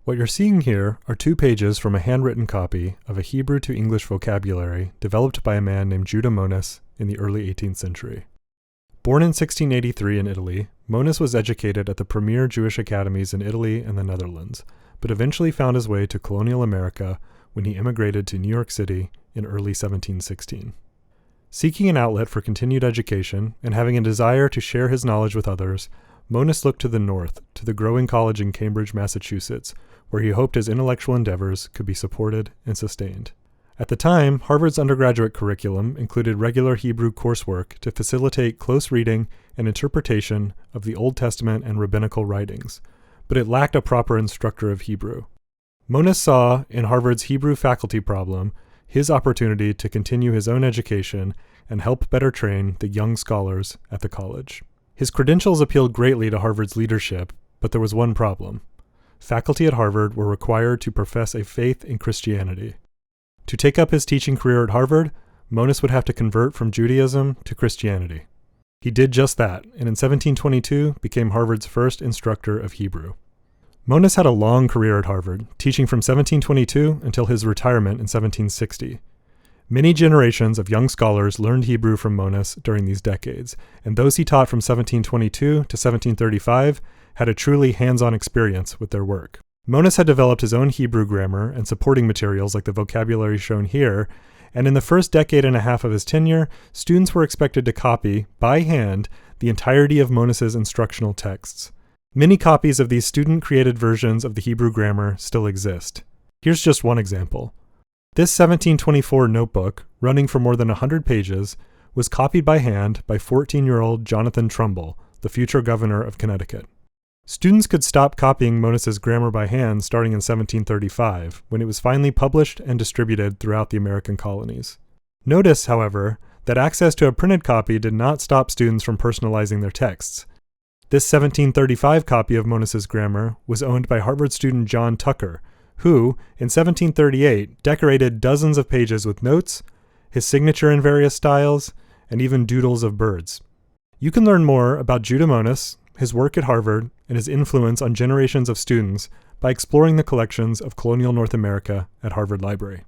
What you're seeing here are 2 pages from a handwritten copy of a Hebrew to English vocabulary developed by a man named Judah Monis in the early 18th century. Born in 1683 in Italy, Monis was educated at the premier Jewish academies in Italy and the Netherlands, but eventually found his way to colonial America when he immigrated to New York City in early 1716. Seeking an outlet for continued education and having a desire to share his knowledge with others, Monis looked to the north, to the growing college in Cambridge, Massachusetts, where he hoped his intellectual endeavors could be supported and sustained. At the time, Harvard's undergraduate curriculum included regular Hebrew coursework to facilitate close reading and interpretation of the Old Testament and rabbinical writings, but it lacked a proper instructor of Hebrew. Monis saw in Harvard's Hebrew faculty problem his opportunity to continue his own education and help better train the young scholars at the college. His credentials appealed greatly to Harvard's leadership, but there was one problem. Faculty at Harvard were required to profess a faith in Christianity. To take up his teaching career at Harvard, Monis would have to convert from Judaism to Christianity. He did just that, and in 1722 became Harvard's first instructor of Hebrew. Monis had a long career at Harvard, teaching from 1722 until his retirement in 1760. Many generations of young scholars learned Hebrew from Monis during these decades, and those he taught from 1722 to 1735 had a truly hands-on experience with their work. Monis had developed his own Hebrew grammar and supporting materials like the vocabulary shown here, and in the first decade and a half of his tenure, students were expected to copy, by hand, the entirety of Monis's instructional texts. Many copies of these student-created versions of the Hebrew grammar still exist. Here's just one example. This 1724 notebook, running for more than 100 pages, was copied by hand by 14-year-old Jonathan Trumbull, the future governor of Connecticut. Students could stop copying Monis's grammar by hand starting in 1735, when it was finally published and distributed throughout the American colonies. Notice, however, that access to a printed copy did not stop students from personalizing their texts. This 1735 copy of Monis's grammar was owned by Harvard student John Tucker, who, in 1738, decorated dozens of pages with notes, his signature in various styles, and even doodles of birds. You can learn more about Judah Monis, his work at Harvard, and his influence on generations of students by exploring the collections of colonial North America at Harvard Library.